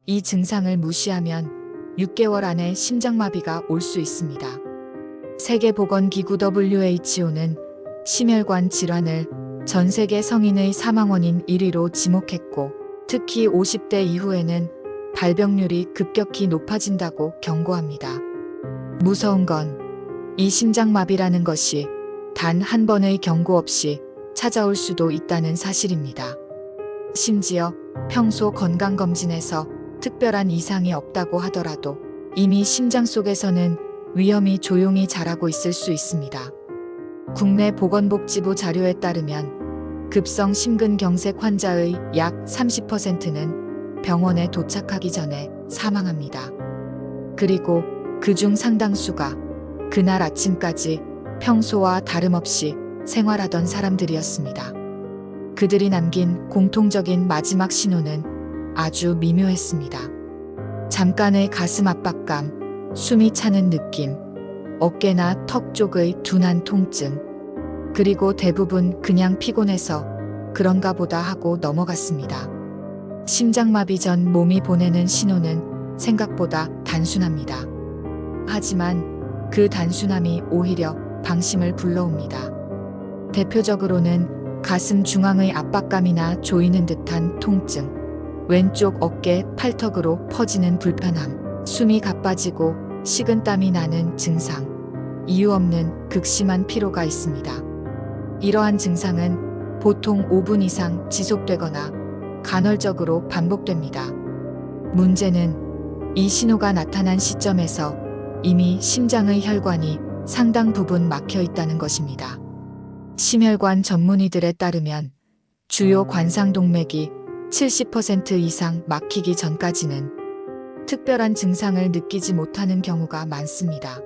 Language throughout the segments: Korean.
이 증상을 무시하면 6개월 안에 심장마비가 올 수 있습니다. 세계보건기구 WHO는 심혈관 질환을 전 세계 성인의 사망 원인 1위로 지목했고, 특히 50대 이후에는 발병률이 급격히 높아진다고 경고합니다. 무서운 건 이 심장마비라는 것이 단 한 번의 경고 없이 찾아올 수도 있다는 사실입니다. 심지어 평소 건강검진에서 특별한 이상이 없다고 하더라도 이미 심장 속에서는 위험이 조용히 자라고 있을 수 있습니다. 국내 보건복지부 자료에 따르면 급성 심근경색 환자의 약 30%는 병원에 도착하기 전에 사망합니다. 그리고 그중 상당수가 그날 아침까지 평소와 다름없이 생활하던 사람들이었습니다. 그들이 남긴 공통적인 마지막 신호는 아주 미묘했습니다. 잠깐의 가슴 압박감, 숨이 차는 느낌, 어깨나 턱 쪽의 둔한 통증, 그리고 대부분 그냥 피곤해서 그런가 보다 하고 넘어갔습니다. 심장마비 전 몸이 보내는 신호는 생각보다 단순합니다. 하지만 그 단순함이 오히려 방심을 불러옵니다. 대표적으로는 가슴 중앙의 압박감이나 조이는 듯한 통증, 왼쪽 어깨 팔턱으로 퍼지는 불편함, 숨이 가빠지고 식은땀이 나는 증상, 이유 없는 극심한 피로가 있습니다. 이러한 증상은 보통 5분 이상 지속되거나 간헐적으로 반복됩니다. 문제는 이 신호가 나타난 시점에서 이미 심장의 혈관이 상당 부분 막혀 있다는 것입니다. 심혈관 전문의들에 따르면 주요 관상동맥이 70% 이상 막히기 전까지는 특별한 증상을 느끼지 못하는 경우가 많습니다.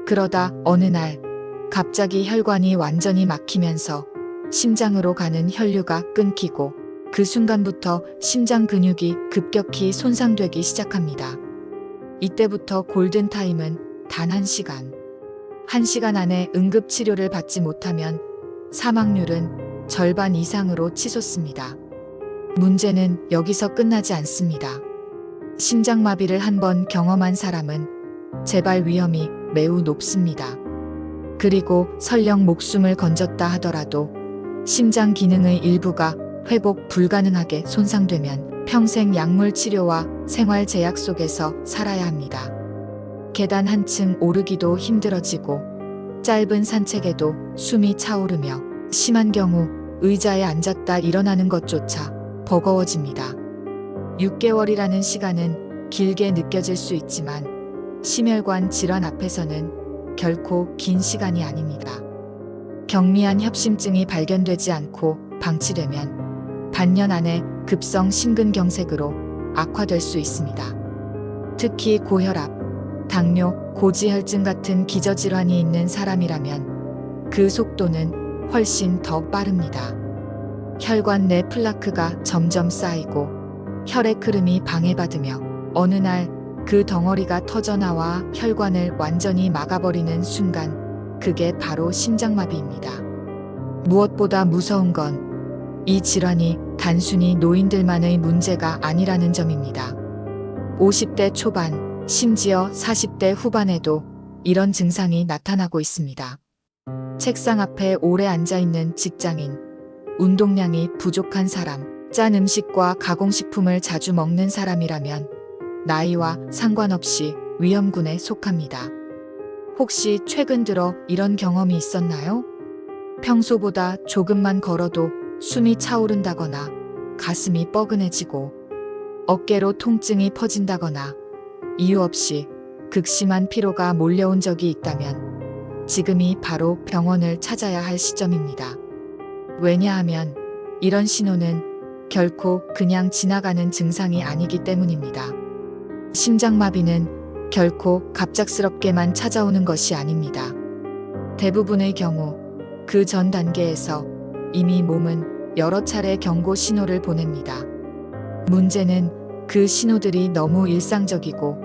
그러다 어느 날 갑자기 혈관이 완전히 막히면서 심장으로 가는 혈류가 끊기고 그 순간부터 심장 근육이 급격히 손상되기 시작합니다. 이때부터 골든타임은 단 1시간. 1시간 안에 응급치료를 받지 못하면 사망률은 절반 이상으로 치솟습니다. 문제는 여기서 끝나지 않습니다. 심장마비를 한번 경험한 사람은 재발 위험이 매우 높습니다. 그리고 설령 목숨을 건졌다 하더라도 심장 기능의 일부가 회복 불가능하게 손상되면 평생 약물 치료와 생활 제약 속에서 살아야 합니다. 계단 한층 오르기도 힘들어지고 짧은 산책에도 숨이 차오르며 심한 경우 의자에 앉았다 일어나는 것조차 버거워집니다. 6개월이라는 시간은 길게 느껴질 수 있지만 심혈관 질환 앞에서는 결코 긴 시간이 아닙니다. 경미한 협심증이 발견되지 않고 방치되면 반년 안에 급성 심근경색으로 악화될 수 있습니다. 특히 고혈압, 당뇨, 고지혈증 같은 기저질환이 있는 사람이라면 그 속도는 훨씬 더 빠릅니다. 혈관 내 플라크가 점점 쌓이고 혈액 흐름이 방해받으며 어느 날 그 덩어리가 터져나와 혈관을 완전히 막아버리는 순간 그게 바로 심장마비입니다. 무엇보다 무서운 건 이 질환이 단순히 노인들만의 문제가 아니라는 점입니다. 50대 초반, 심지어 40대 후반에도 이런 증상이 나타나고 있습니다. 책상 앞에 오래 앉아있는 직장인, 운동량이 부족한 사람, 짠 음식과 가공식품을 자주 먹는 사람이라면 나이와 상관없이 위험군에 속합니다. 혹시 최근 들어 이런 경험이 있었나요? 평소보다 조금만 걸어도 숨이 차오른다거나 가슴이 뻐근해지고 어깨로 통증이 퍼진다거나 이유 없이 극심한 피로가 몰려온 적이 있다면 지금이 바로 병원을 찾아야 할 시점입니다. 왜냐하면 이런 신호는 결코 그냥 지나가는 증상이 아니기 때문입니다. 심장마비는 결코 갑작스럽게만 찾아오는 것이 아닙니다. 대부분의 경우 그 전 단계에서 이미 몸은 여러 차례 경고 신호를 보냅니다. 문제는 그 신호들이 너무 일상적이고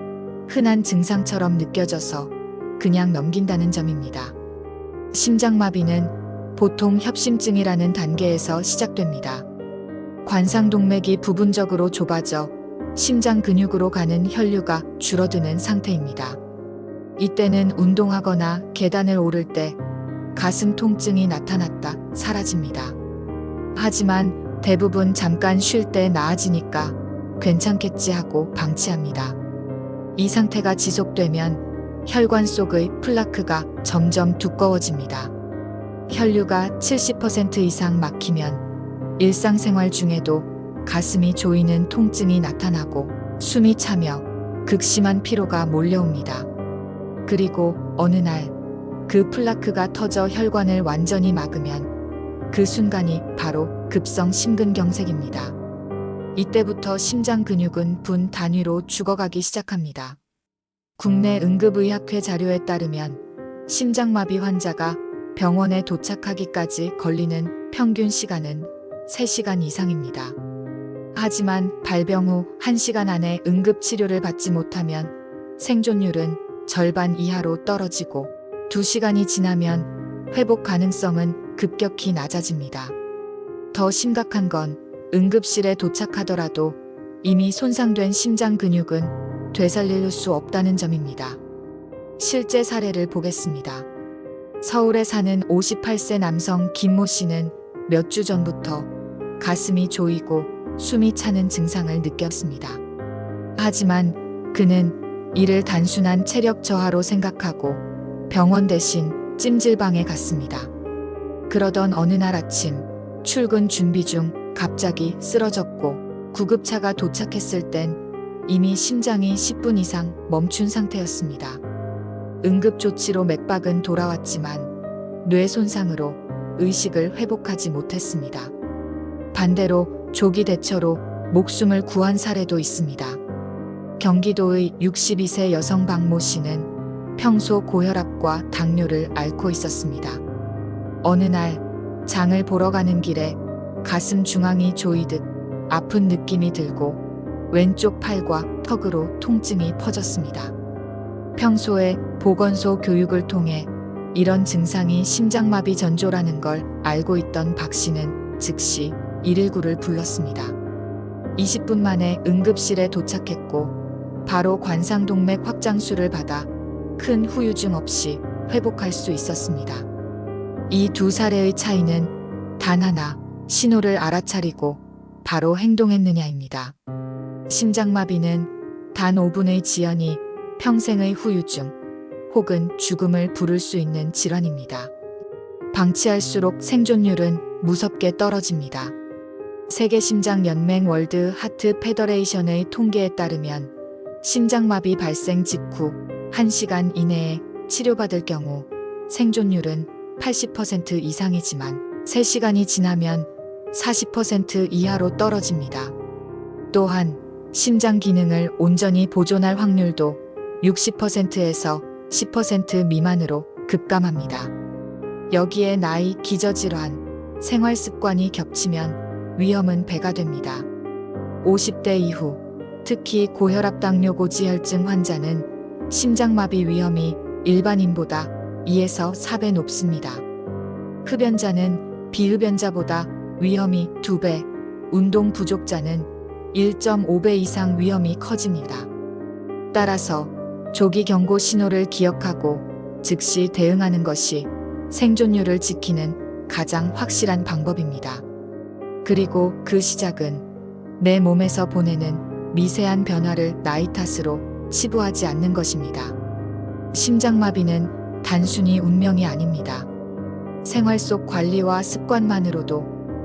흔한 증상처럼 느껴져서 그냥 넘긴다는 점입니다. 심장마비는 보통 협심증이라는 단계에서 시작됩니다. 관상동맥이 부분적으로 좁아져 심장 근육으로 가는 혈류가 줄어드는 상태입니다. 이때는 운동하거나 계단을 오를 때 가슴 통증이 나타났다 사라집니다. 하지만 대부분 잠깐 쉴 때 나아지니까 괜찮겠지 하고 방치합니다. 이 상태가 지속되면 혈관 속의 플라크가 점점 두꺼워집니다. 혈류가 70% 이상 막히면 일상생활 중에도 가슴이 조이는 통증이 나타나고 숨이 차며 극심한 피로가 몰려옵니다. 그리고 어느 날 그 플라크가 터져 혈관을 완전히 막으면 그 순간이 바로 급성 심근경색입니다. 이때부터 심장 근육은 분 단위로 죽어가기 시작합니다. 국내 응급의학회 자료에 따르면 심장마비 환자가 병원에 도착하기까지 걸리는 평균 시간은 3시간 이상입니다. 하지만 발병 후 1시간 안에 응급치료를 받지 못하면 생존율은 절반 이하로 떨어지고 2시간이 지나면 회복 가능성은 급격히 낮아집니다. 더 심각한 건 응급실에 도착하더라도 이미 손상된 심장 근육은 되살릴 수 없다는 점입니다. 실제 사례를 보겠습니다. 서울에 사는 58세 남성 김모 씨는 몇 주 전부터 가슴이 조이고 숨이 차는 증상을 느꼈습니다. 하지만 그는 이를 단순한 체력 저하로 생각하고 병원 대신 찜질방에 갔습니다. 그러던 어느 날 아침 출근 준비 중 갑자기 쓰러졌고 구급차가 도착했을 땐 이미 심장이 10분 이상 멈춘 상태였습니다. 응급조치로 맥박은 돌아왔지만 뇌 손상으로 의식을 회복하지 못했습니다. 반대로 조기 대처로 목숨을 구한 사례도 있습니다. 경기도의 62세 여성 박모 씨는 평소 고혈압과 당뇨를 앓고 있었습니다. 어느 날 장을 보러 가는 길에 가슴 중앙이 조이듯 아픈 느낌이 들고 왼쪽 팔과 턱으로 통증이 퍼졌습니다. 평소에 보건소 교육을 통해 이런 증상이 심장마비 전조라는 걸 알고 있던 박 씨는 즉시 119를 불렀습니다. 20분 만에 응급실에 도착했고 바로 관상동맥 확장술을 받아 큰 후유증 없이 회복할 수 있었습니다. 이 두 사례의 차이는 단 하나, 신호를 알아차리고 바로 행동했느냐입니다. 심장마비는 단 5분의 지연이 평생의 후유증 혹은 죽음을 부를 수 있는 질환입니다. 방치할수록 생존율은 무섭게 떨어집니다. 세계심장연맹 월드 하트 페더레이션의 통계에 따르면 심장마비 발생 직후 1시간 이내에 치료받을 경우 생존율은 80% 이상이지만 3시간이 지나면 40% 이하로 떨어집니다. 또한 심장 기능을 온전히 보존할 확률도 60%에서 10% 미만으로 급감합니다. 여기에 나이, 기저질환, 생활습관이 겹치면 위험은 배가 됩니다. 50대 이후, 특히 고혈압 당뇨 고지혈증 환자는 심장마비 위험이 일반인보다 2에서 4배 높습니다. 흡연자는 비흡연자보다 위험이 2배, 운동 부족자는 1.5배 이상 위험이 커집니다. 따라서 조기 경고 신호를 기억하고 즉시 대응하는 것이 생존율을 지키는 가장 확실한 방법입니다. 그리고 그 시작은 내 몸에서 보내는 미세한 변화를 나이 탓으로 치부하지 않는 것입니다. 심장마비는 단순히 운명이 아닙니다. 생활 속 관리와 습관만으로도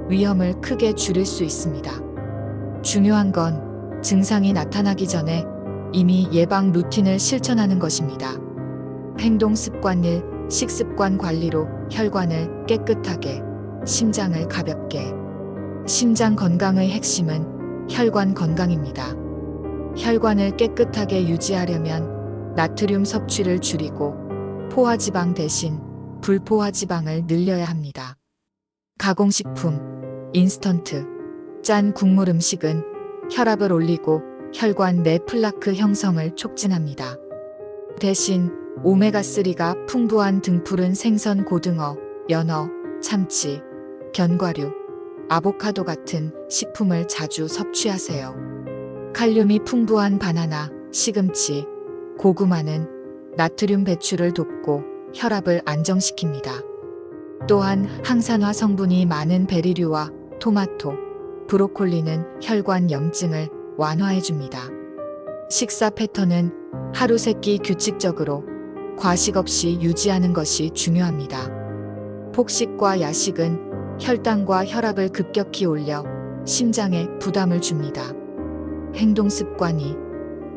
위험을 크게 줄일 수 있습니다. 중요한 건 증상이 나타나기 전에 이미 예방 루틴을 실천하는 것입니다. 행동 습관 1, 식습관 관리로 혈관을 깨끗하게, 심장을 가볍게. 심장 건강의 핵심은 혈관 건강입니다. 혈관을 깨끗하게 유지하려면 나트륨 섭취를 줄이고 포화지방 대신 불포화지방을 늘려야 합니다. 가공식품, 인스턴트, 짠 국물 음식은 혈압을 올리고 혈관 내 플라크 형성을 촉진합니다. 대신 오메가3가 풍부한 등푸른 생선, 고등어, 연어, 참치, 견과류, 아보카도 같은 식품을 자주 섭취하세요. 칼륨이 풍부한 바나나, 시금치, 고구마는 나트륨 배출을 돕고 혈압을 안정시킵니다. 또한 항산화 성분이 많은 베리류와 토마토, 브로콜리는 혈관 염증을 완화해줍니다. 식사 패턴은 하루 3끼 규칙적으로 과식 없이 유지하는 것이 중요합니다. 폭식과 야식은 혈당과 혈압을 급격히 올려 심장에 부담을 줍니다. 행동 습관이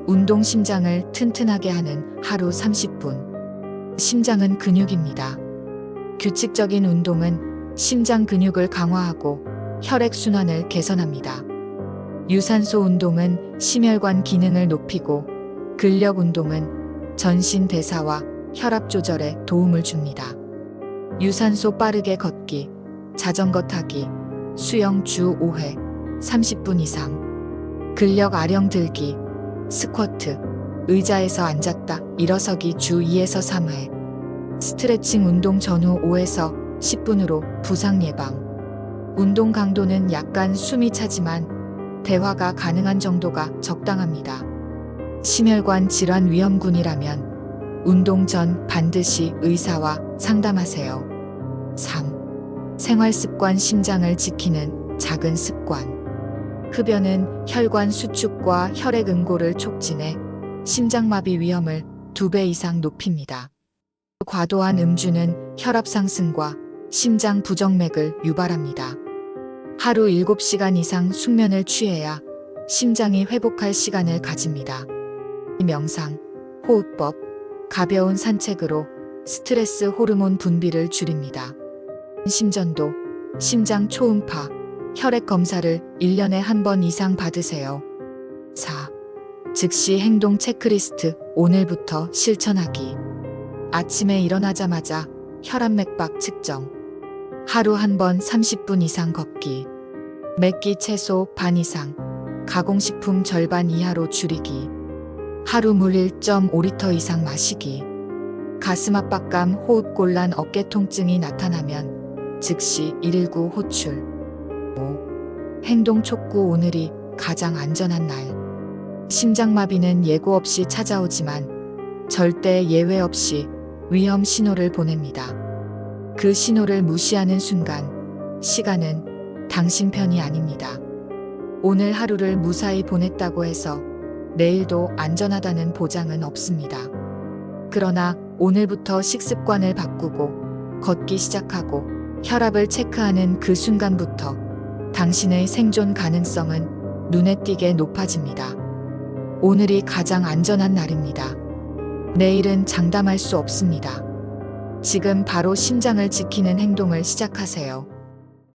운동 심장을 튼튼하게 하는 하루 30분. 심장은 근육입니다. 규칙적인 운동은 심장 근육을 강화하고 혈액순환을 개선합니다. 유산소 운동은 심혈관 기능을 높이고 근력 운동은 전신 대사와 혈압 조절에 도움을 줍니다. 유산소 빠르게 걷기, 자전거 타기, 수영 주 5회, 30분 이상, 근력 아령 들기, 스쿼트, 의자에서 앉았다 일어서기 주 2에서 3회, 스트레칭 운동 전후 5에서 10분으로 부상 예방. 운동 강도는 약간 숨이 차지만 대화가 가능한 정도가 적당합니다. 심혈관 질환 위험군이라면 운동 전 반드시 의사와 상담하세요. 3. 생활습관 심장을 지키는 작은 습관. 흡연은 혈관 수축과 혈액 응고를 촉진해 심장마비 위험을 2배 이상 높입니다. 과도한 음주는 혈압 상승과 심장 부정맥을 유발합니다. 하루 7시간 이상 숙면을 취해야 심장이 회복할 시간을 가집니다. 명상, 호흡법, 가벼운 산책으로 스트레스 호르몬 분비를 줄입니다. 심전도, 심장 초음파, 혈액 검사를 1년에 한 번 이상 받으세요. 4. 즉시 행동 체크리스트 오늘부터 실천하기. 아침에 일어나자마자 혈압 맥박 측정. 하루 한 번 30분 이상 걷기. 맵기 채소 반 이상, 가공식품 절반 이하로 줄이기. 하루 물 1.5리터 이상 마시기. 가슴 압박감, 호흡곤란, 어깨 통증이 나타나면 즉시 119 호출. 5. 행동 촉구 오늘이 가장 안전한 날. 심장마비는 예고 없이 찾아오지만 절대 예외 없이 위험 신호를 보냅니다. 그 신호를 무시하는 순간 시간은 당신 편이 아닙니다. 오늘 하루를 무사히 보냈다고 해서 내일도 안전하다는 보장은 없습니다. 그러나 오늘부터 식습관을 바꾸고 걷기 시작하고 혈압을 체크하는 그 순간부터 당신의 생존 가능성은 눈에 띄게 높아집니다. 오늘이 가장 안전한 날입니다. 내일은 장담할 수 없습니다. 지금 바로 심장을 지키는 행동을 시작하세요.